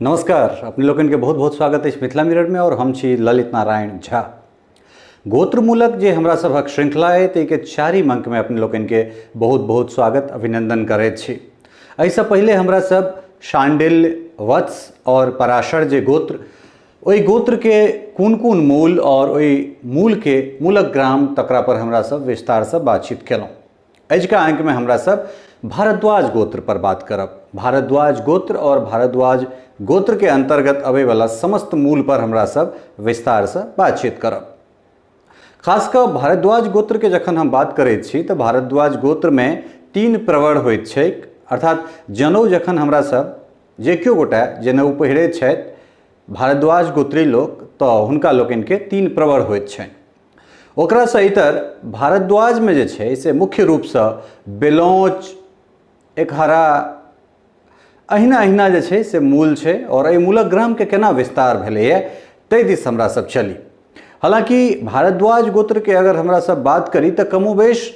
नमस्कार, अपने लोगन के बहुत बहुत स्वागत है मिथिला मिरर में और हम छी ललित नारायण झा। गोत्रमूलक जे हमरा सभक श्रृंखला है ते चारिम अंक में अपने लोगन के बहुत बहुत स्वागत अभिनंदन करैत छी। ऐसा पहले हमरा सब शांडिल्य, वत्स और पराशर जे गोत्र, ओई गोत्र के कौन कौन मूल और ओई मूल के मूलक ग्राम तकरा पर हमरा सब विस्तार से बातचीत केलौं। अजुका अंक में हमरा सब भारद्वाज गोत्र पर बात करब। भारद्वाज गोत्र और भारद्वाज गोत्र के अंतर्गत आवे वाला समस्त मूल पर हमरा सब विस्तार से बातचीत करब। खासकर भारद्वाज गोत्र के जखन हम बात करैत छी तो भारद्वाज गोत्र में 3 प्रवर होइत छै, अर्थात जनऊ जखन हमरा सब जे केओ गोटा जनऊ पहिरैत छथि भारद्वाज गोत्री लोक तो हुनका लोकनि के 3 प्रवर होइत छनि। ओकरा से इतर भारद्वाज में जे छै से मुख्य रूप से बेलौच, एकहरा अहिना अहिना जे छै से मूल छै और एहि मूलक ग्राम के केना विस्तार भेलैए ताहि दिस हमरा सब चली। हालांकि भारद्वाज गोत्र के अगर हमरा सब बात करी तो कमोबेश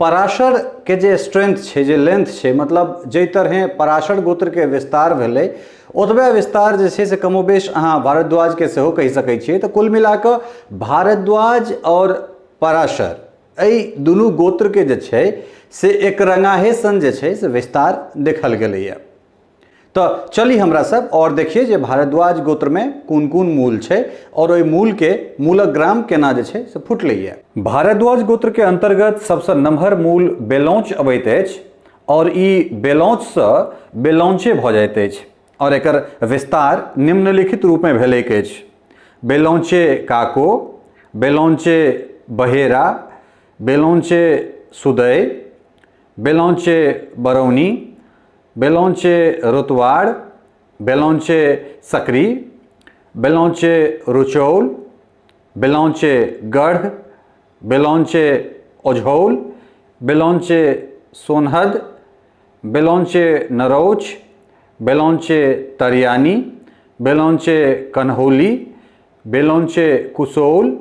पराशर के जे स्ट्रेंथ छै, जे लेंथ छै, मतलब जे तरह पराशर गोत्र के विस्तार भेलै ओतबे विस्तार जे छै से कमोबेश अहाँ भारद्वाज के सेहो कहि सकै छियै। तो कुल मिला कऽ भारद्वाज और पराशर एहि दुनू गोत्र के जे छै से एक रंगाहे सन जे छै से विस्तार देखल गेलैए। तो चली हमरा सब और देखिए जे भारद्वाज गोत्र में कौन कौन मूल छै और ओई मूल के मूलक ग्राम केना जे छै से फुटलैए। भारद्वाज गोत्र के अंतर्गत सबसे नमहर मूल बेलौच अबैत अछि और ई बेलौच से बेलौचे भ जाइत अछि और एकर विस्तार निम्नलिखित रूप में भेलैक अछि। बेलौचे काको, बेलौचे बहेरा, बेलौचे सुदय, बेलौचे बरौनी, बेलौचे रुतवाड़, बेलौचे सकरी, बेलौचे रुचौल, बेलौचे गढ़, बेलौचे ओझौल, बेलौचे सोनहद, बेलौचे नरौच, बेलौचे तरियानी, बेलौचे कन्हौली, बेलौचे कुसौल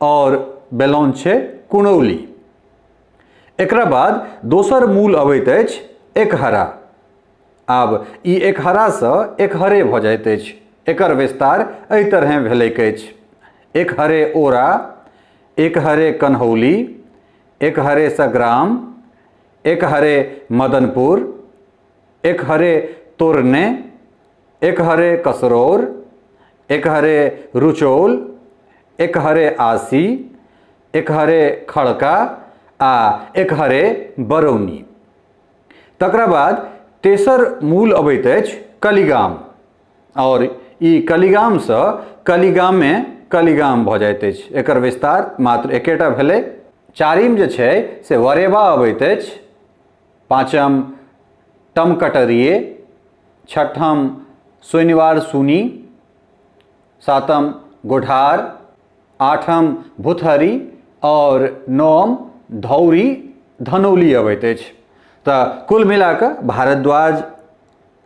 और बेलौचे कुणौली। एकरा बाद दोसर मूल अबैत अछि एकहरा। आब ई एकहरा से एकहरे भ जाइत अछि। एकर विस्तार एहि तरह भेलैक अछि। एकहरे ओरा, एकहरे कन्हौली, एकहरे सग्राम, एकहरे मदनपुर, एकहरे तोरने, एकहरे कसरौर, एकहरे रुचौल, एकहरे आसी, एकहरे खड़का आ एकहरे बरौनी। तकरा बाद तेसर मूल अबैत अछि कलिगाम और ई कलिगाम से कलिगाम में कलिगाम भ जाइत अछि। एकर विस्तार मात्र एकेटा भेलै। चारिम जे छै से वरेबा अबैत अछि, पाँचम टमकटरिये, छठम सोनिवार सुनी, सातम गोढ़ार, आठम भुथहरी और नौम धौरी धनौली अबैत अछि। तो कुल मिलाकर भारद्वाज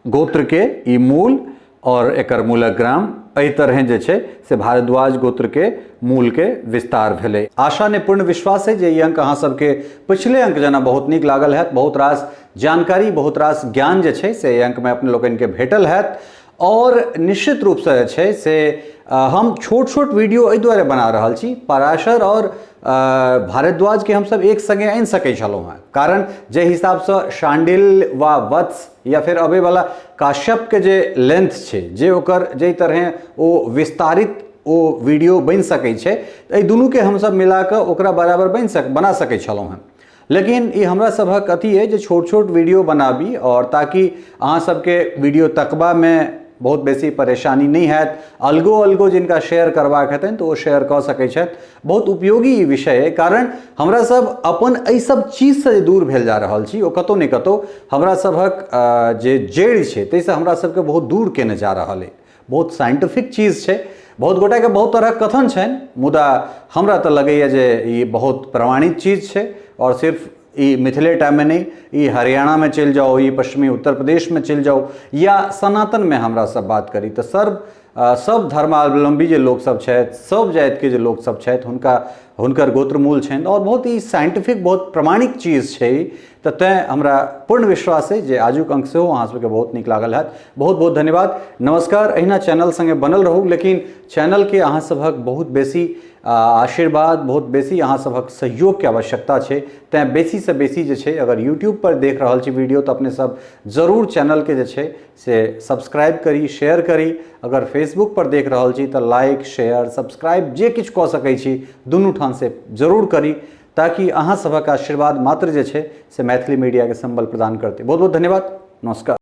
गोत्र के ई मूल और एकर मूलक ग्राम एहि तरह जे छै से भारद्वाज गोत्र के मूल के विस्तार भेलै। आशा ने पूर्ण विश्वास है जे ई अंक अहाँ सबके पिछले अंक जना बहुत नीक लागल हैत। बहुत रास जानकारी, बहुत रास ज्ञान जे छै से अंक में अपने लोगन के भेटल हैत और निश्चित रूप से छै से हम छोट छोट वीडियो एहि दुआरे बना रहल छी। पराशर और भारद्वाज के हम सब एक संगे आनि सकै छलहुँ हैं, कारण जे हिसाब से शांडिल्य वा वत्स या फिर अबे वाला काश्यप के जे लेंथ छै, जे ओकर जे तरह ओ विस्तारित ओ वीडियो बन सकै छै, एहि दुनू के हम सब मिला के ओकरा बराबर बना सकै छलहुँ हैं। लेकिन ये हमरा सभक अथी है जे छोट छोट वीडियो बनाबी और ताकि अहाँ सबके वीडियो तकबा में बहुत बेसी परेशानी नहीं हैत। अलगो अलगो जिनका शेयर करबाक हेतनि तो वो शेयर कऽ सकै छथि। बहुत उपयोगी ई विषय है, कारण हमरा सब अपन एहि सब चीज से दूर भेल जा रहल छी। ओ कतौ ने कतौ हमरा सभक जे जड़ि छै ताहिसँ हमरा सबके बहुत दूर केने जा रहल है। बहुत साइंटिफिक चीज छै। बहुत गोटा के बहुत तरह कथन छनि, मुदा हमरा तो लगैए जे ई बहुत प्रमाणित चीज छै और सिर्फ ई मिथिलेटा में नहीं, ई हरियाणा में चल जाओ, ई पश्चिमी उत्तर प्रदेश में चल जाओ या सनातन में हमरा सब बात करी तो सब धर्मावलंबी जे लोग सब छथि, सब जाति के जे लोग सब छथि, हुनकर गोत्रमूल छनि और बहुत ही साइंटिफिक बहुत प्रमाणिक चीज छै तऽ तेँ हमरा पूर्ण विश्वास है जे आजुक अंक सेहो अहाँ सबके बहुत नीक लागल हैत। बहुत बहुत धन्यवाद। नमस्कार। अहिना चैनल संगे बनल रहू, लेकिन चैनल के अहाँ सभक बहुत बेसी आशीर्वाद, बहुत बेसी अहाँ सभक सहयोग के आवश्यकता छै। तेँ बेसी से बेसी जे छै अगर यूट्यूब पर देख रहल छी वीडियो तऽ अपने सब जरूर चैनल के जे छै से सब्सक्राइब करी, शेयर करी। अगर फेसबुक पर देख रहल छी तऽ लाइक, शेयर, सब्सक्राइब जे किछु कऽ सकै छी दुनू ठाम से जरूर करी, ताकि अहाँ सभक आशीर्वाद मात्र जे छै से मैथिली मीडिया के संबल प्रदान करते। बहुत बहुत धन्यवाद। नमस्कार।